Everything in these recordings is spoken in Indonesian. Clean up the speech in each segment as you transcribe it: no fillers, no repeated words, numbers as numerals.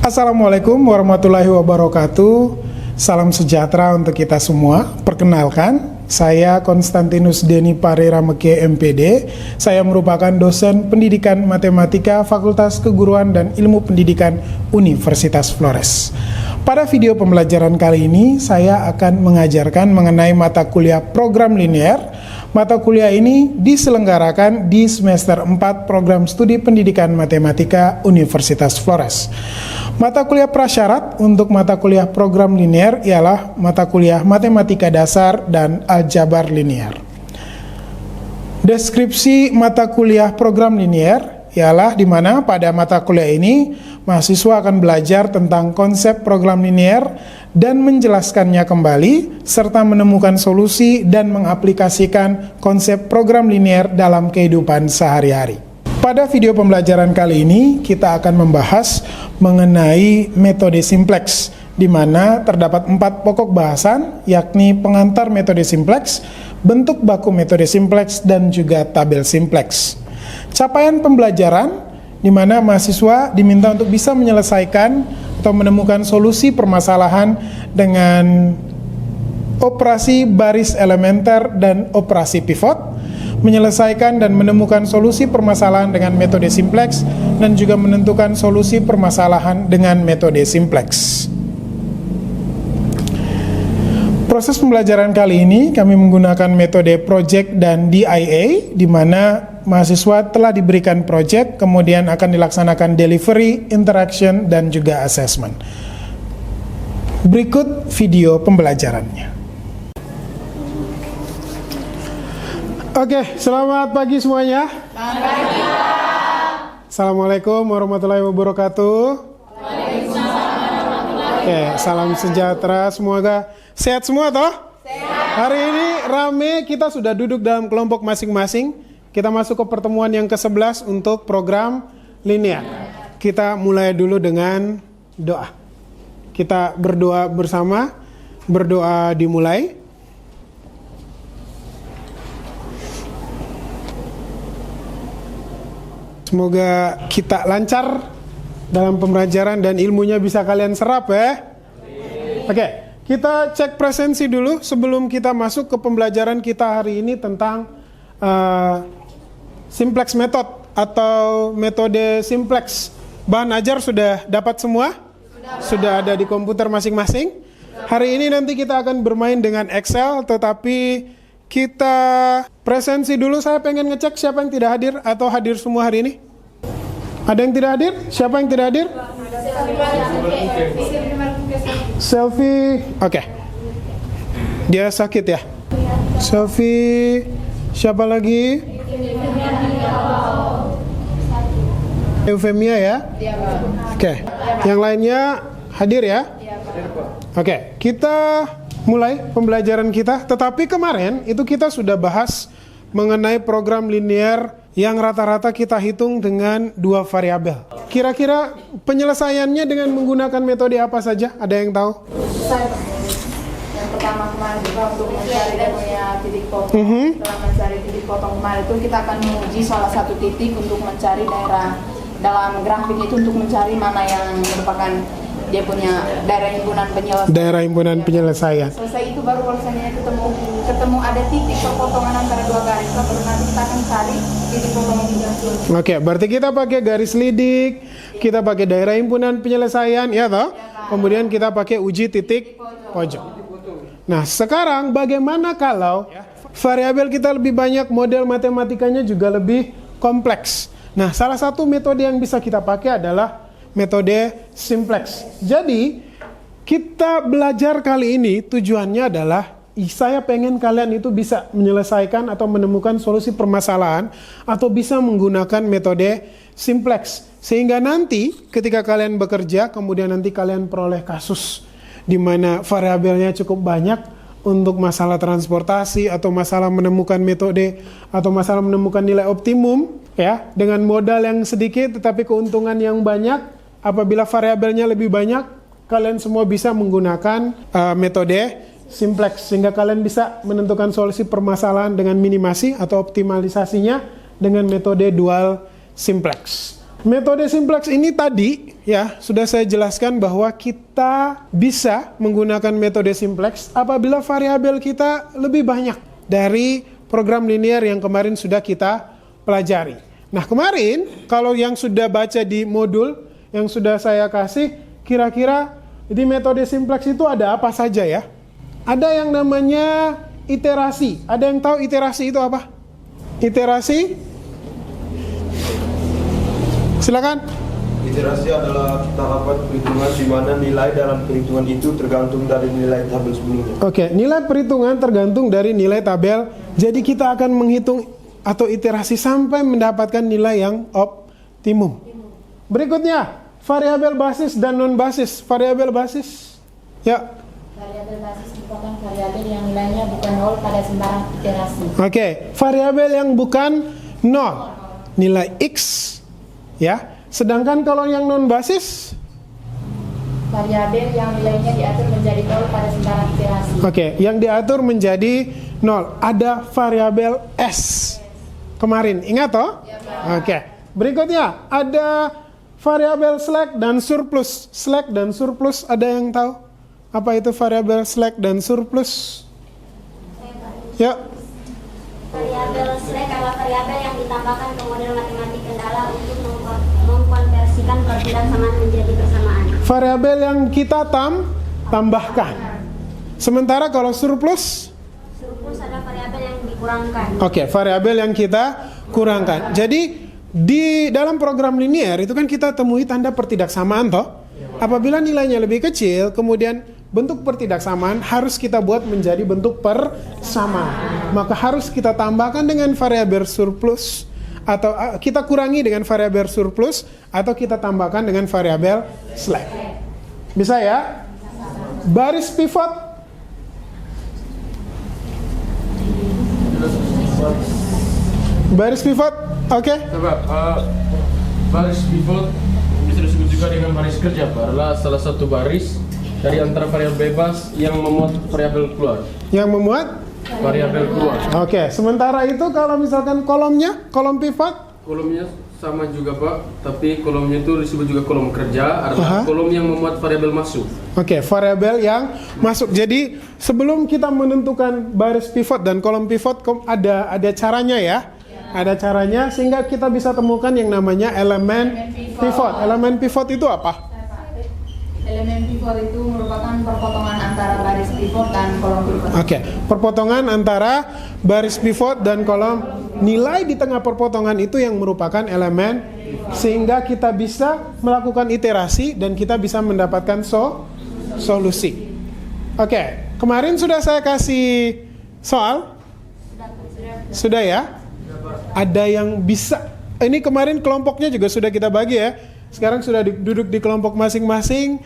Assalamualaikum warahmatullahi wabarakatuh. Salam sejahtera untuk kita semua. Perkenalkan, saya Konstantinus Deni Parera Meke MPD. Saya merupakan dosen pendidikan matematika Fakultas Keguruan dan Ilmu Pendidikan Universitas Flores. Pada video pembelajaran kali ini, saya akan mengajarkan mengenai mata kuliah program linear. Mata kuliah ini diselenggarakan di semester 4 program studi pendidikan matematika Universitas Flores. Mata kuliah prasyarat untuk mata kuliah program linear ialah mata kuliah matematika dasar dan aljabar linear. Deskripsi mata kuliah program linear ialah di mana pada mata kuliah ini mahasiswa akan belajar tentang konsep program linear dan menjelaskannya kembali serta menemukan solusi dan mengaplikasikan konsep program linear dalam kehidupan sehari-hari. Pada video pembelajaran kali ini kita akan membahas mengenai metode simplex, di mana terdapat 4 pokok bahasan, yakni pengantar metode simplex, bentuk baku metode simplex, dan juga tabel simplex. Capaian pembelajaran di mana mahasiswa diminta untuk bisa menyelesaikan atau menemukan solusi permasalahan dengan operasi baris elementer dan operasi pivot, menyelesaikan dan menemukan solusi permasalahan dengan metode simplex, dan juga menentukan solusi permasalahan dengan metode simplex. Proses pembelajaran kali ini kami menggunakan metode project dan DIA, di mana mahasiswa telah diberikan project, kemudian akan dilaksanakan delivery, interaction, dan juga assessment. Berikut video pembelajarannya. Oke, selamat pagi semuanya. Selamat pagi. Assalamualaikum warahmatullahi wabarakatuh. Oke, salam sejahtera, semoga sehat semua toh? Sehat. Hari ini rame, kita sudah duduk dalam kelompok masing-masing. Kita masuk ke pertemuan yang ke-11 untuk program linear. Kita mulai dulu dengan doa. Kita berdoa bersama, berdoa dimulai. Semoga kita lancar dalam pembelajaran dan ilmunya bisa kalian serap ya. Oke, kita cek presensi dulu sebelum kita masuk ke pembelajaran kita hari ini tentang simplex method atau metode simplex. Bahan ajar sudah dapat semua? Sudah ada di komputer masing-masing. Hari ini nanti kita akan bermain dengan Excel, tetapi kita presensi dulu. Saya pengen ngecek siapa yang tidak hadir atau hadir semua hari ini. Ada yang tidak hadir? Siapa yang tidak hadir? Selfie. Oke. Dia sakit ya? Selfie. Siapa lagi? Eufemia ya? Oke. Yang lainnya hadir ya? Oke. Kita mulai pembelajaran kita. Tetapi kemarin itu kita sudah bahas mengenai program linear yang rata-rata kita hitung dengan 2 variabel. Kira-kira penyelesaiannya dengan menggunakan metode apa saja? Ada yang tahu? Yang pertama kemarin juga untuk mencari dia punya titik potong. Setelah mencari titik potong kemarin itu kita akan menguji salah satu titik untuk mencari daerah dalam grafik itu, untuk mencari mana yang merupakan dia punya daerah himpunan penyelesaian. Daerah himpunan penyelesaian. Selesai itu baru kalau misalnya ketemu ada titik perpotongan antara 2 garis, baru nanti kita akan cari titik potong yang juga. Oke, berarti kita pakai garis lidik, kita pakai daerah himpunan penyelesaian, ya toh? Kemudian kita pakai uji titik pojok. Nah, sekarang bagaimana kalau variabel kita lebih banyak, model matematikanya juga lebih kompleks? Nah, salah satu metode yang bisa kita pakai adalah metode simplex. Jadi, kita belajar kali ini tujuannya adalah saya pengen kalian itu bisa menyelesaikan atau menemukan solusi permasalahan atau bisa menggunakan metode simplex. Sehingga nanti ketika kalian bekerja, kemudian nanti kalian peroleh kasus di mana variabelnya cukup banyak untuk masalah transportasi atau masalah menemukan metode atau masalah menemukan nilai optimum ya, dengan modal yang sedikit tetapi keuntungan yang banyak. Apabila variabelnya lebih banyak, kalian semua bisa menggunakan metode simplex sehingga kalian bisa menentukan solusi permasalahan dengan minimasi atau optimalisasinya dengan metode dual simplex. Metode simplex ini tadi ya sudah saya jelaskan bahwa kita bisa menggunakan metode simplex apabila variabel kita lebih banyak dari program linear yang kemarin sudah kita pelajari. Nah, kemarin kalau yang sudah baca di modul yang sudah saya kasih, kira-kira di metode simplex itu ada apa saja ya? Ada yang namanya iterasi. Ada yang tahu iterasi itu apa? Iterasi? Silakan. Iterasi adalah tahapan perhitungan di mana nilai dalam perhitungan itu tergantung dari nilai tabel sebelumnya. Oke, nilai perhitungan tergantung dari nilai tabel. Jadi kita akan menghitung atau iterasi sampai mendapatkan nilai yang optimum. Berikutnya, variabel basis dan non basis. Variabel basis. Ya. Variabel basis merupakan variabel yang nilainya bukan 0 pada sembarang iterasi. Oke, variabel yang bukan 0, nilai X, ya. Sedangkan kalau yang non basis, variabel yang nilainya diatur menjadi 0 pada sembarang iterasi. oke, yang diatur menjadi 0. Ada variabel S. Kemarin, ingat toh? Oke. Berikutnya, ada variabel slack dan surplus. Slack dan surplus, ada yang tahu? Apa itu variabel slack dan surplus? Ya. Variabel slack adalah variabel yang ditambahkan ke model matematik kendala untuk mengkonversikan perbedaan menjadi persamaan. Variabel yang kita tambahkan. Sementara kalau surplus? Surplus adalah variabel yang dikurangkan. Oke, variabel yang kita kurangkan. Jadi di dalam program linear itu kan kita temui tanda pertidaksamaan toh. Apabila nilainya lebih kecil, kemudian bentuk pertidaksamaan harus kita buat menjadi bentuk persamaan. Maka harus kita tambahkan dengan variabel surplus atau kita kurangi dengan variabel surplus atau kita tambahkan dengan variabel slack. Bisa ya? Baris pivot. Baris pivot, oke? Baris pivot bisa disebut juga dengan baris kerja, Pak. Adalah salah satu baris dari antara variabel bebas yang memuat variabel keluar. Yang memuat? Variabel keluar. Oke, sementara itu kalau misalkan kolomnya, kolom pivot, Kolomnya sama juga, Pak, tapi kolomnya itu disebut juga kolom kerja, adalah kolom yang memuat variabel masuk. oke, variabel yang masuk. Jadi sebelum kita menentukan baris pivot dan kolom pivot, ada caranya ya. Ada caranya sehingga kita bisa temukan yang namanya elemen pivot. Elemen pivot itu apa? Elemen pivot itu merupakan perpotongan antara baris pivot dan kolom pivot. Oke, perpotongan antara baris pivot dan kolom. Nilai di tengah perpotongan itu yang merupakan elemen sehingga kita bisa melakukan iterasi dan kita bisa mendapatkan solusi. Oke, kemarin sudah saya kasih soal? Sudah ya? Ada yang bisa. Ini kemarin kelompoknya juga sudah kita bagi ya. Sekarang sudah duduk di kelompok masing-masing.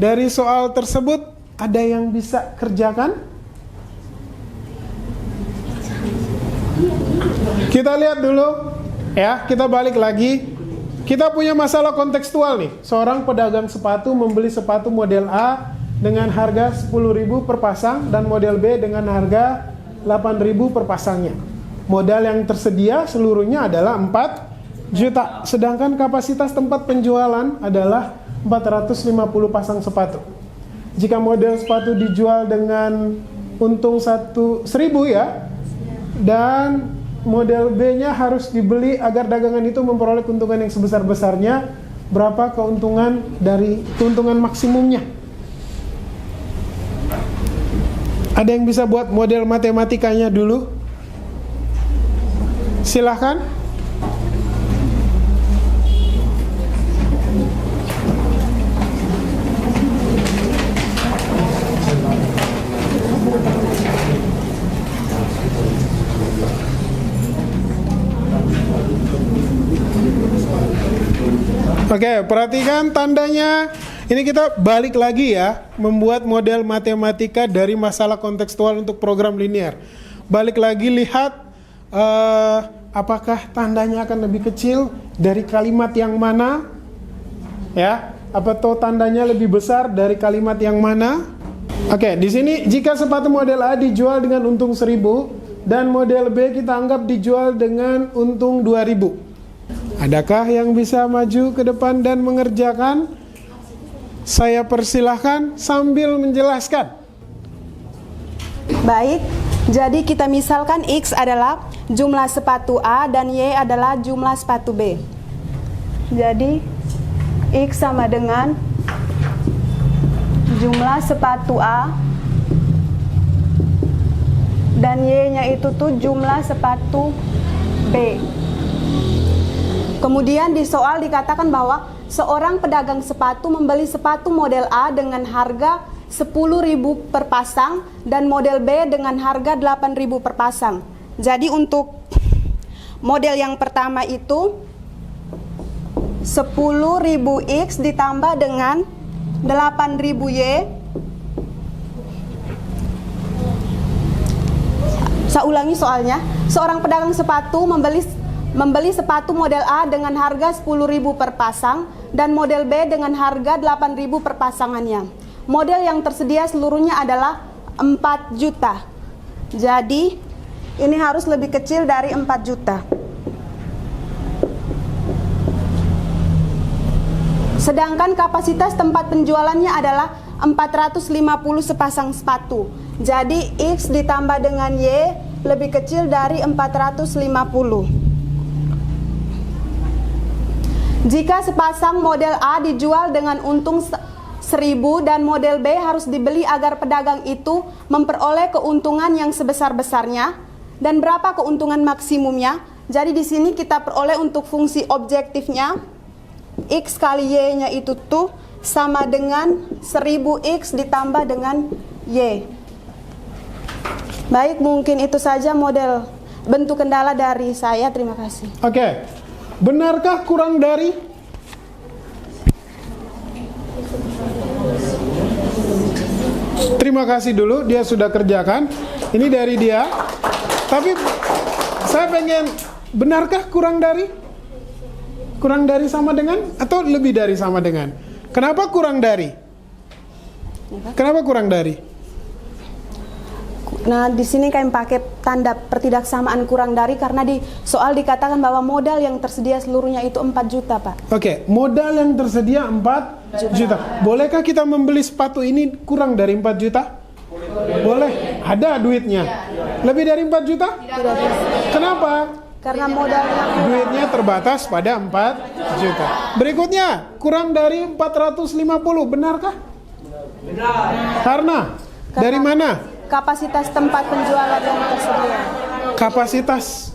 Dari soal tersebut ada yang bisa kerjakan? Kita lihat dulu ya, kita balik lagi. Kita punya masalah kontekstual nih. Seorang pedagang sepatu membeli sepatu model A dengan harga 10.000 per pasang dan model B dengan harga 8.000 per pasangnya. Modal yang tersedia seluruhnya adalah 4 juta, sedangkan kapasitas tempat penjualan adalah 450 pasang sepatu. Jika model sepatu dijual dengan untung 1.000 ya, dan model B-nya harus dibeli agar dagangan itu memperoleh keuntungan yang sebesar-besarnya, berapa keuntungan dari keuntungan maksimumnya? Ada yang bisa buat model matematikanya dulu? Silahkan. Oke, perhatikan tandanya. Ini kita balik lagi ya, membuat model matematika dari masalah kontekstual untuk program linear. Balik lagi, lihat apakah tandanya akan lebih kecil dari kalimat yang mana? Ya, apa tuh tandanya lebih besar dari kalimat yang mana? Oke, di sini jika sepatu model A dijual dengan untung 1.000 dan model B kita anggap dijual dengan untung 2.000. Adakah yang bisa maju ke depan dan mengerjakan? Saya persilahkan sambil menjelaskan. Baik, jadi kita misalkan X adalah jumlah sepatu A dan Y adalah jumlah sepatu B. Jadi X sama dengan jumlah sepatu A dan Y-nya itu tuh jumlah sepatu B. Kemudian di soal dikatakan bahwa seorang pedagang sepatu membeli sepatu model A dengan harga 10.000 per pasang dan model B dengan harga 8.000 per pasang. Jadi untuk model yang pertama itu 10.000 X ditambah dengan 8.000 Y. Saya ulangi soalnya. Seorang pedagang sepatu membeli sepatu model A dengan harga 10.000 per pasang dan model B dengan harga 8.000 per pasangannya. Model yang tersedia seluruhnya adalah 4 juta. Jadi ini harus lebih kecil dari 4 juta. Sedangkan kapasitas tempat penjualannya adalah 450 sepasang sepatu. Jadi X ditambah dengan Y lebih kecil dari 450. Jika sepasang model A dijual dengan untung 1.000 dan model B harus dibeli agar pedagang itu memperoleh keuntungan yang sebesar-besarnya, dan berapa keuntungan maksimumnya? Jadi di sini kita peroleh untuk fungsi objektifnya X kali Y-nya itu tuh sama dengan 1.000 X ditambah dengan Y. Baik, mungkin itu saja model bentuk kendala dari saya. Terima kasih. Oke. Benarkah kurang dari? Terima kasih dulu, dia sudah kerjakan. Ini dari dia. Tapi saya pengen, benarkah kurang dari? Kurang dari sama dengan atau lebih dari sama dengan? Kenapa kurang dari? Kenapa kurang dari? Nah, di sini kami pakai tanda pertidaksamaan kurang dari karena di soal dikatakan bahwa modal yang tersedia seluruhnya itu 4 juta, Pak. Oke, modal yang tersedia 4 juta. Bolehkah kita membeli sepatu ini kurang dari 4 juta? Boleh. Ada duitnya. Lebih dari 4 juta? Tidak bisa. Kenapa? Karena modalnya Duitnya terbatas pada 4 juta. Berikutnya, kurang dari 450. Benarkah? Benar. Karena dari mana? kapasitas tempat penjualan yang tersedia. Kapasitas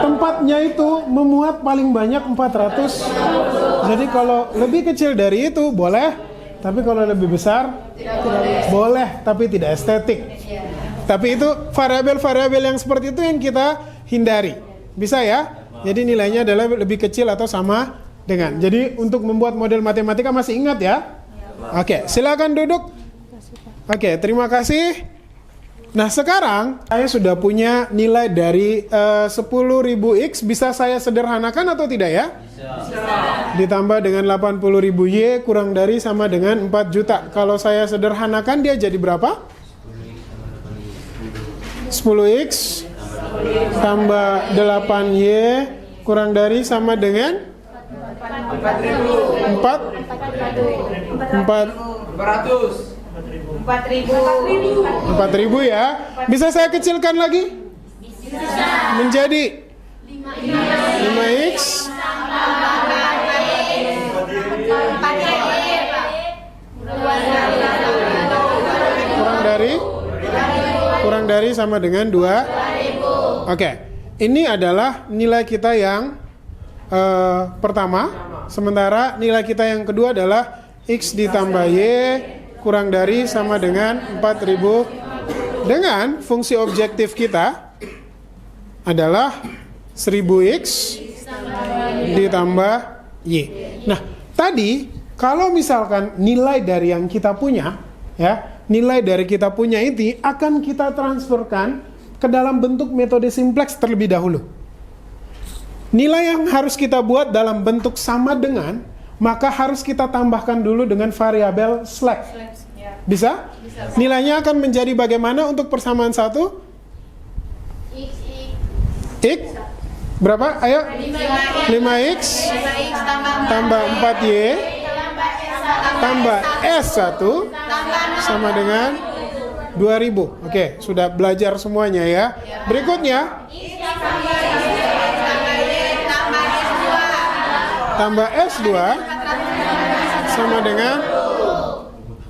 tempatnya itu memuat paling banyak 400. Jadi kalau lebih kecil dari itu boleh, tapi kalau lebih besar boleh, tapi tidak estetik. Tapi itu variabel-variabel yang seperti itu yang kita hindari. Bisa ya? Jadi nilainya adalah lebih kecil atau sama dengan. Jadi untuk membuat model matematika masih ingat ya? Oke, silakan duduk. Oke, terima kasih. Nah, sekarang saya sudah punya nilai dari 10.000 X. Bisa saya sederhanakan atau tidak ya? Bisa. Ditambah dengan 80.000 Y kurang dari sama dengan 4 juta. Kalau saya sederhanakan dia jadi berapa? 10X tambah 8Y kurang dari sama dengan 4.000 ya. Bisa saya kecilkan lagi? Bisa. Menjadi 5X kurang dari sama dengan 2. Oke. Ini adalah nilai kita yang pertama. Sementara nilai kita yang kedua adalah X ditambah Y kurang dari sama dengan 4.000 dengan fungsi objektif kita adalah 1000X ditambah Y. Nah, tadi kalau misalkan nilai dari yang kita punya ya, nilai dari kita punya ini akan kita transferkan ke dalam bentuk metode simplex terlebih dahulu. Nilai yang harus kita buat dalam bentuk sama dengan, maka harus kita tambahkan dulu dengan variabel slack. Bisa? Nilainya akan menjadi bagaimana untuk persamaan satu? X Berapa? Ayo. 5x tambah 4y tambah S1 sama dengan 2000. Oke, sudah belajar semuanya ya. Berikutnya tambah S2 sama dengan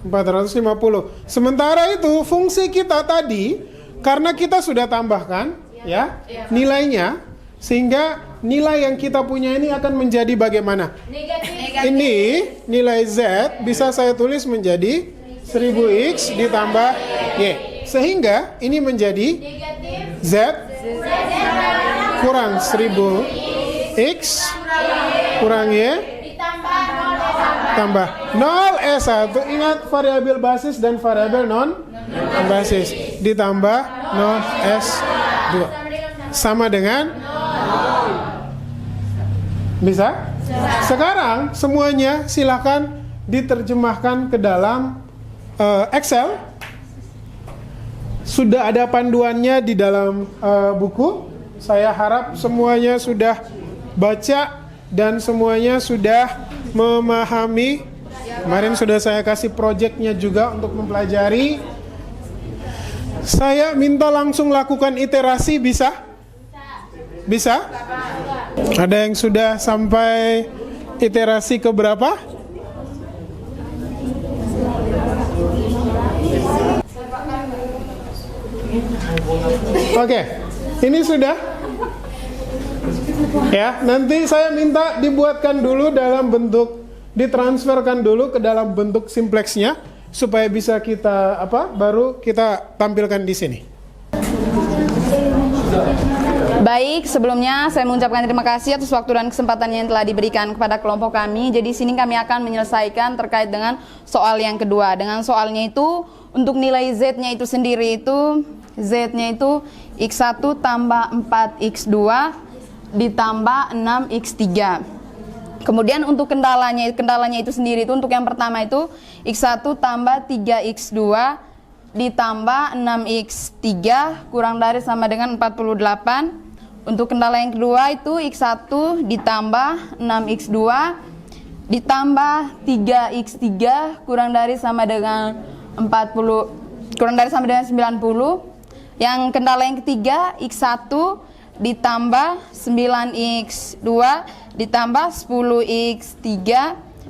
450. Sementara itu fungsi kita tadi karena kita sudah tambahkan ya nilainya, sehingga nilai yang kita punya ini akan menjadi bagaimana? Ini nilai Z bisa saya tulis menjadi 1000x ditambah Y, sehingga ini menjadi Z kurang 1000x kurang Y tambah 0S1. Ingat variabel basis dan variabel non basis, ditambah 0S2 sama dengan bisa? Sekarang semuanya silakan diterjemahkan ke dalam Excel. Sudah ada panduannya di dalam buku. Saya harap semuanya sudah baca dan semuanya sudah memahami. Kemarin sudah saya kasih proyeknya juga untuk mempelajari. Saya minta langsung lakukan iterasi, bisa? Bisa? Ada yang sudah sampai iterasi ke berapa? Oke, ini sudah? Ya, nanti saya minta dibuatkan dulu dalam bentuk, ditransferkan dulu ke dalam bentuk simplexnya supaya bisa kita baru kita tampilkan di sini. Baik, sebelumnya saya mengucapkan terima kasih atas waktu dan kesempatan yang telah diberikan kepada kelompok kami. Jadi sini kami akan menyelesaikan terkait dengan soal yang kedua. Dengan soalnya itu untuk nilai Z-nya itu sendiri itu Z-nya itu X1 tambah 4X2 ditambah 6X3. Kemudian untuk kendalanya itu sendiri itu untuk yang pertama itu X1 tambah 3X2 ditambah 6X3 kurang dari sama dengan 48. Untuk kendala yang kedua itu X1 ditambah 6X2 ditambah 3X3 kurang dari sama dengan 90. Yang kendala yang ketiga X1 ditambah 9X2 ditambah 10X3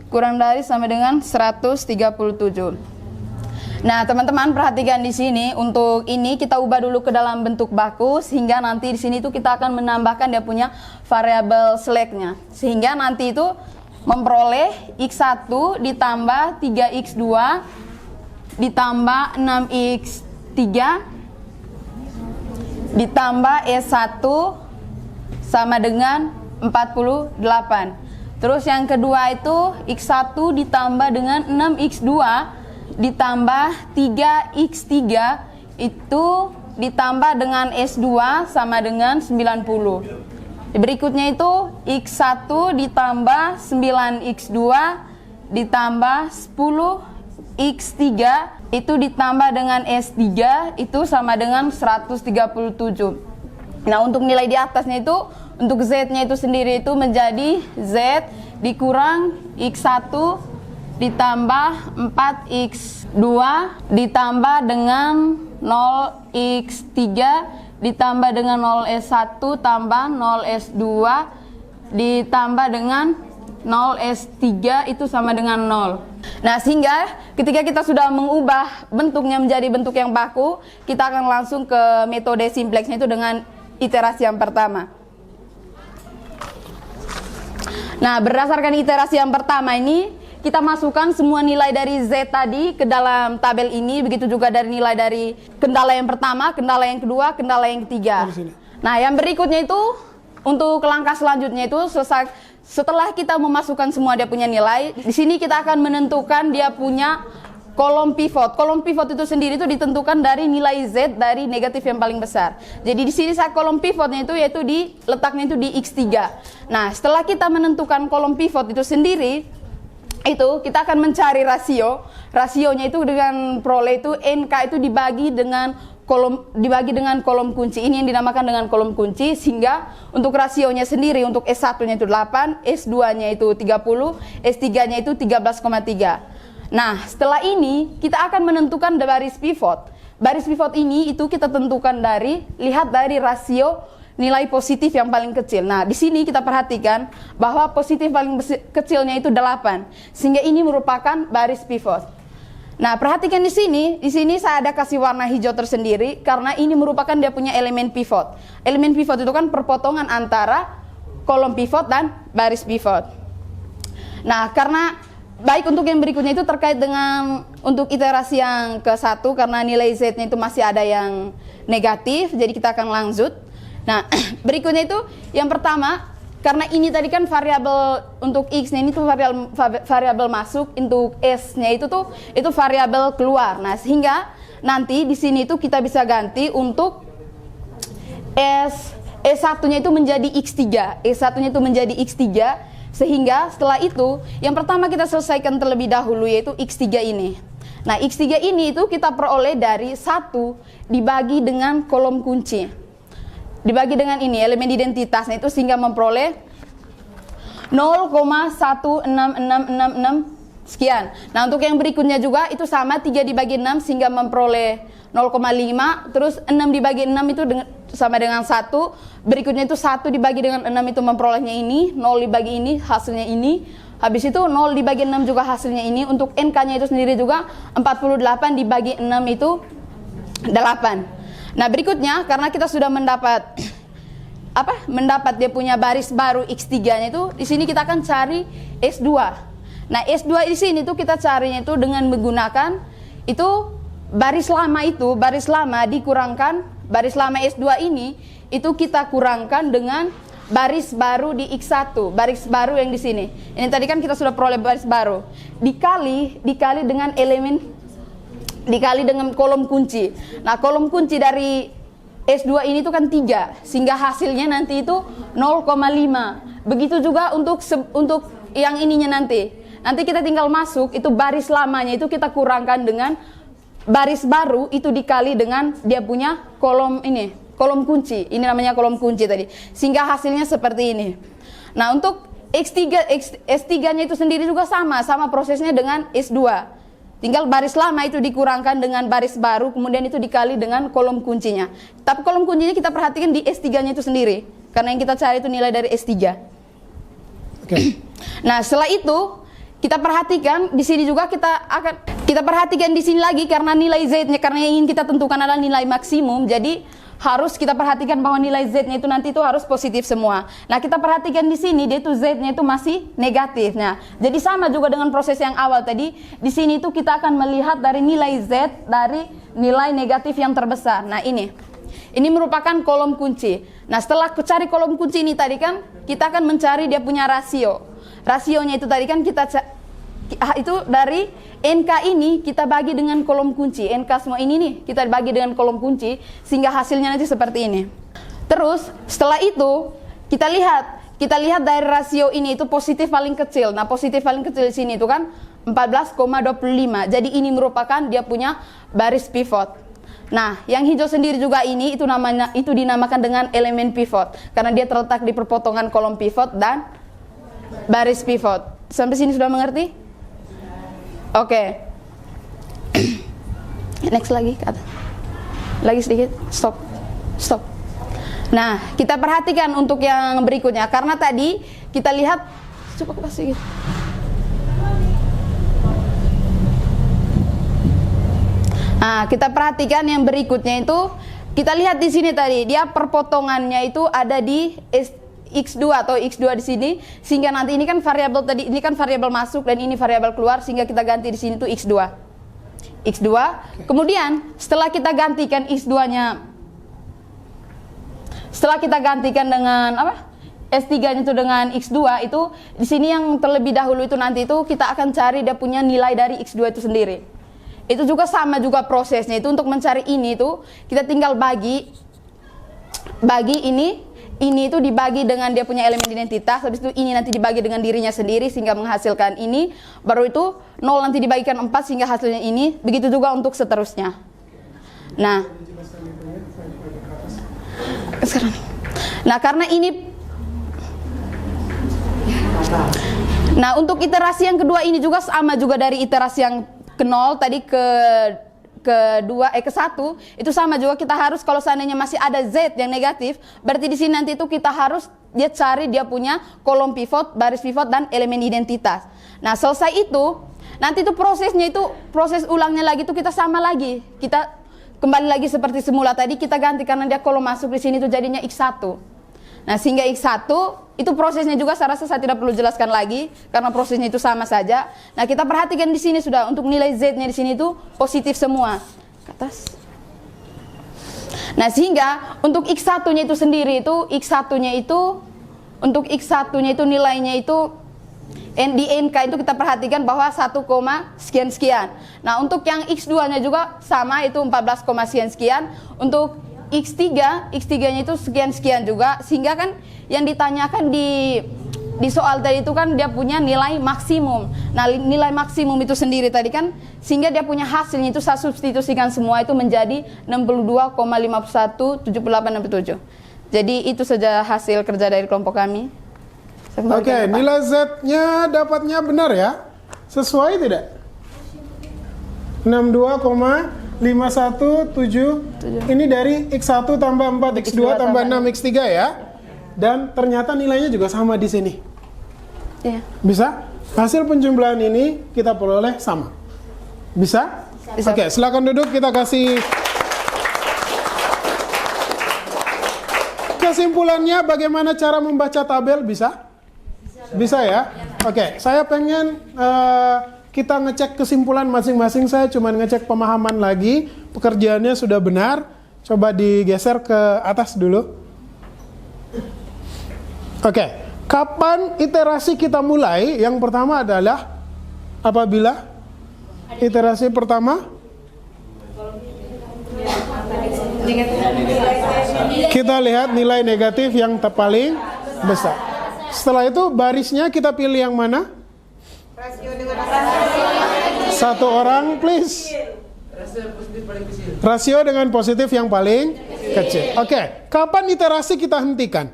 kurang dari sama dengan 137. Nah, teman-teman perhatikan di sini, untuk ini kita ubah dulu ke dalam bentuk baku sehingga nanti di sini tuh kita akan menambahkan dia punya variabel select-nya. Sehingga nanti itu memperoleh X1 ditambah 3X2 ditambah 6X3 ditambah S1 sama dengan 48. Terus yang kedua itu X1 ditambah dengan 6X2 ditambah 3X3 itu ditambah dengan S2 sama dengan 90. Berikutnya itu X1 ditambah 9X2 ditambah 10X3 itu ditambah dengan S3 itu sama dengan 137. Nah, untuk nilai di atasnya itu untuk Z-nya itu sendiri itu menjadi Z dikurang X1 ditambah 4X2 ditambah dengan 0X3 ditambah dengan 0S1 tambah 0S2 ditambah dengan 0S3 itu sama dengan 0. Nah, sehingga ketika kita sudah mengubah bentuknya menjadi bentuk yang baku, kita akan langsung ke metode simplexnya itu dengan iterasi yang pertama. Nah, berdasarkan iterasi yang pertama ini kita masukkan semua nilai dari Z tadi ke dalam tabel ini, begitu juga dari nilai dari kendala yang pertama, kendala yang kedua, kendala yang ketiga. Nah, yang berikutnya itu untuk langkah selanjutnya itu setelah kita memasukkan semua dia punya nilai, di sini kita akan menentukan dia punya kolom pivot. Kolom pivot itu sendiri itu ditentukan dari nilai Z dari negatif yang paling besar. Jadi di sini saya kolom pivotnya itu yaitu letaknya itu di X3. Nah, setelah kita menentukan kolom pivot itu sendiri, itu kita akan mencari rasio. Rasionya itu dengan peroleh itu NK itu dibagi dengan kolom kunci. Ini yang dinamakan dengan kolom kunci, sehingga untuk rasionya sendiri untuk S1-nya itu 8, S2-nya itu 30, S3-nya itu 13,3. Nah, setelah ini kita akan menentukan baris pivot. Baris pivot ini itu kita tentukan lihat dari rasio nilai positif yang paling kecil. Nah, di sini kita perhatikan bahwa positif paling kecilnya itu 8, sehingga ini merupakan baris pivot. Nah, perhatikan di sini saya ada kasih warna hijau tersendiri karena ini merupakan dia punya elemen pivot. Elemen pivot itu kan perpotongan antara kolom pivot dan baris pivot. Nah, karena baik untuk yang berikutnya itu terkait dengan untuk iterasi yang ke-1 karena nilai Z-nya itu masih ada yang negatif, jadi kita akan lanjut. Nah, berikutnya itu yang pertama, karena ini tadi kan variabel untuk X-nya ini tuh variabel masuk, untuk S-nya itu variabel keluar. Nah, sehingga nanti di sini itu kita bisa ganti untuk S1-nya itu menjadi X3. S1-nya itu menjadi X3, sehingga setelah itu yang pertama kita selesaikan terlebih dahulu yaitu X3 ini. Nah, X3 ini itu kita peroleh dari 1 dibagi dengan kolom kunci. Dibagi dengan ini elemen identitasnya itu sehingga memperoleh 0,16666 sekian. Nah, untuk yang berikutnya juga itu sama, 3 dibagi 6 sehingga memperoleh 0,5, terus 6 dibagi 6 itu sama dengan 1. Berikutnya itu 1 dibagi dengan 6 itu memperolehnya ini, 0 dibagi ini hasilnya ini. Habis itu 0 dibagi 6 juga hasilnya ini. Untuk NK-nya itu sendiri juga 48 dibagi 6 itu 8. Nah, berikutnya karena kita sudah mendapat dia punya baris baru X3-nya itu, di sini kita akan cari S2. Nah, S2 di sini tuh kita carinya itu dengan menggunakan itu baris lama dikurangkan baris lama S2 ini itu kita kurangkan dengan baris baru di X1, baris baru yang di sini. Ini tadi kan kita sudah peroleh baris baru. Dikali dengan kolom kunci. Nah, kolom kunci dari S2 ini tuh kan 3, sehingga hasilnya nanti itu 0,5. Begitu juga untuk yang ininya nanti. Nanti kita tinggal masuk, itu baris lamanya itu kita kurangkan dengan baris baru itu dikali dengan dia punya kolom kunci. Ini namanya kolom kunci tadi. Sehingga hasilnya seperti ini. Nah, untuk S3-nya itu sendiri juga sama prosesnya dengan S2. Tinggal baris lama itu dikurangkan dengan baris baru, kemudian itu dikali dengan kolom kuncinya. Tapi kolom kuncinya kita perhatikan di S3-nya itu sendiri, karena yang kita cari itu nilai dari S3. Oke. Nah, setelah itu kita perhatikan di sini juga kita perhatikan di sini lagi karena nilai Z-nya, karena yang ingin kita tentukan adalah nilai maksimum, jadi harus kita perhatikan bahwa nilai Z-nya itu nanti itu harus positif semua. Nah, kita perhatikan di sini dia itu Z-nya itu masih negatif. Nah, jadi sama juga dengan proses yang awal tadi. Di sini itu kita akan melihat dari nilai Z dari nilai negatif yang terbesar. Nah, ini merupakan kolom kunci. Nah, setelah cari kolom kunci ini tadi kan kita akan mencari dia punya rasio. Rasionya itu tadi kan itu dari NK ini kita bagi dengan kolom kunci. NK semua ini nih kita bagi dengan kolom kunci sehingga hasilnya nanti seperti ini. Terus setelah itu kita lihat dari rasio ini itu positif paling kecil. Nah, positif paling kecil di sini itu kan 14,25. Jadi ini merupakan dia punya baris pivot. Nah, yang hijau sendiri juga ini itu dinamakan dengan elemen pivot karena dia terletak di perpotongan kolom pivot dan baris pivot. Sampai sini sudah mengerti? Oke. Next lagi sedikit. Stop. Nah, kita perhatikan untuk yang berikutnya karena tadi kita lihat coba sedikit. Nah, kita perhatikan yang berikutnya itu kita lihat di sini tadi dia perpotongannya itu ada di X2 atau X2 di sini, sehingga nanti ini kan variabel tadi, ini kan variabel masuk dan ini variabel keluar, sehingga kita ganti di sini tuh X2. Kemudian setelah kita gantikan X2-nya, setelah kita gantikan dengan S3-nya itu dengan X2 itu di sini yang terlebih dahulu itu nanti itu kita akan cari dia punya nilai dari X2 itu sendiri. Itu juga sama juga prosesnya itu untuk mencari ini itu kita tinggal bagi ini ini itu dibagi dengan dia punya elemen identitas, habis itu ini nanti dibagi dengan dirinya sendiri sehingga menghasilkan ini, baru itu 0 nanti dibagikan 4 sehingga hasilnya ini, begitu juga untuk seterusnya. Nah, sekarang, nah karena ini, nah untuk iterasi yang kedua ini juga sama juga dari iterasi yang ke 0 tadi ke 1 itu sama juga, kita harus kalau seandainya masih ada Z yang negatif, berarti di sini nanti itu kita harus dia cari dia punya kolom pivot, baris pivot dan elemen identitas. Nah, selesai itu nanti itu prosesnya itu proses ulangnya lagi itu kita sama lagi. Kita kembali lagi seperti semula tadi, kita ganti karena dia kolom masuk di sini itu jadinya X1. Nah, sehingga X1 itu prosesnya juga saya rasa saya tidak perlu jelaskan lagi karena prosesnya itu sama saja. Nah, kita perhatikan di sini sudah untuk nilai Z-nya di sini itu positif semua. Ke atas. Nah, sehingga untuk X1-nya itu sendiri itu X1-nya itu untuk X1-nya itu nilainya itu di NK itu kita perhatikan bahwa 1, sekian-sekian. Nah, untuk yang X2-nya juga sama itu 14, sekian-sekian. Untuk X3-nya itu sekian-sekian juga, sehingga kan yang ditanyakan di soal tadi itu kan dia punya nilai maksimum. Nah, nilai maksimum itu sendiri tadi kan sehingga dia punya hasilnya itu saya substitusikan semua itu menjadi 62,51, 78, 67. Jadi itu saja hasil kerja dari kelompok kami. Oke, nilai Z-nya dapatnya benar ya? Sesuai tidak? 62,517. Ini dari X1 tambah 4, X2 tambah 6, X3 ya. Dan ternyata nilainya juga sama di sini. Iya. Bisa? Hasil penjumlahan ini kita peroleh sama. Bisa? Bisa. Oke, silakan duduk, kita kasih kesimpulannya bagaimana cara membaca tabel, bisa? Bisa ya? Oke, saya pengen kita ngecek kesimpulan masing-masing. Saya cuma ngecek pemahaman lagi. Pekerjaannya sudah benar. Coba digeser ke atas dulu. Oke, kapan iterasi kita mulai? Yang pertama adalah apabila iterasi pertama kita lihat nilai negatif yang paling besar. Setelah itu barisnya kita pilih yang mana? Satu orang please. Rasio dengan positif yang paling kecil. Oke, kapan iterasi kita hentikan?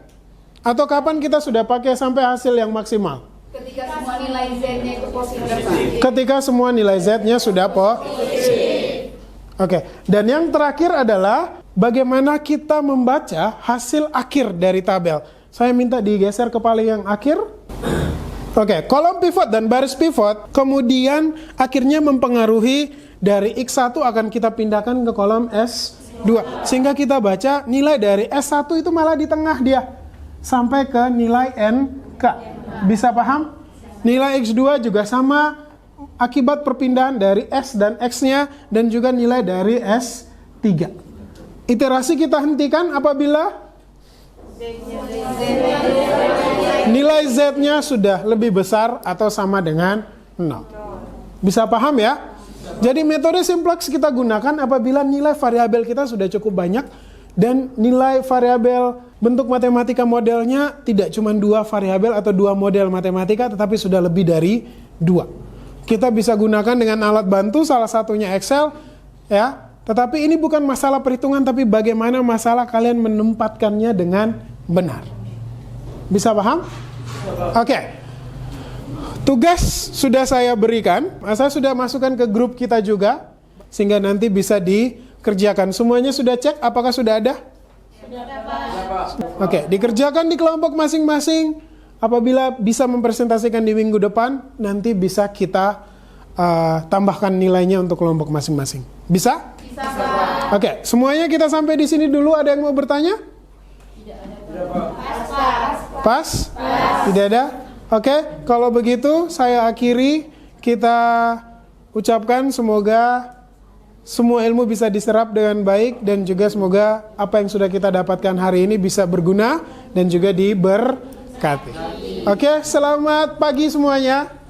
Atau kapan kita sudah pakai sampai hasil yang maksimal? Ketika semua nilai Z-nya itu positif. Ketika semua nilai Z-nya sudah positif. Oke, dan yang terakhir adalah bagaimana kita membaca hasil akhir dari tabel. Saya minta digeser ke paling yang akhir. Oke, kolom pivot dan baris pivot kemudian akhirnya mempengaruhi dari X1 akan kita pindahkan ke kolom S2. Sehingga kita baca nilai dari S1 itu malah di tengah dia. Sampai ke nilai NK. Bisa paham? Nilai X2 juga sama akibat perpindahan dari S dan X-nya dan juga nilai dari S3. Iterasi kita hentikan apabila nilai Z-nya sudah lebih besar atau sama dengan 0. Bisa paham ya? Jadi metode simplex kita gunakan apabila nilai variabel kita sudah cukup banyak dan nilai variabel bentuk matematika modelnya tidak cuma 2 variabel atau 2 model matematika tetapi sudah lebih dari 2. Kita bisa gunakan dengan alat bantu, salah satunya Excel ya. Tetapi ini bukan masalah perhitungan tapi bagaimana masalah kalian menempatkannya dengan benar. Bisa paham? Oke. Tugas sudah saya berikan. Saya sudah masukkan ke grup kita juga sehingga nanti bisa dikerjakan. Semuanya sudah cek apakah sudah ada? Oke, dikerjakan di kelompok masing-masing. Apabila bisa mempresentasikan di minggu depan, nanti bisa kita tambahkan nilainya untuk kelompok masing-masing. Bisa? Bisa, Pak. Oke, semuanya kita sampai di sini dulu. Ada yang mau bertanya? Tidak ada. Pas? Tidak ada? Oke, kalau begitu saya akhiri. Kita ucapkan semoga semua ilmu bisa diserap dengan baik dan juga semoga apa yang sudah kita dapatkan hari ini bisa berguna dan juga diberkati. Oke, selamat pagi semuanya.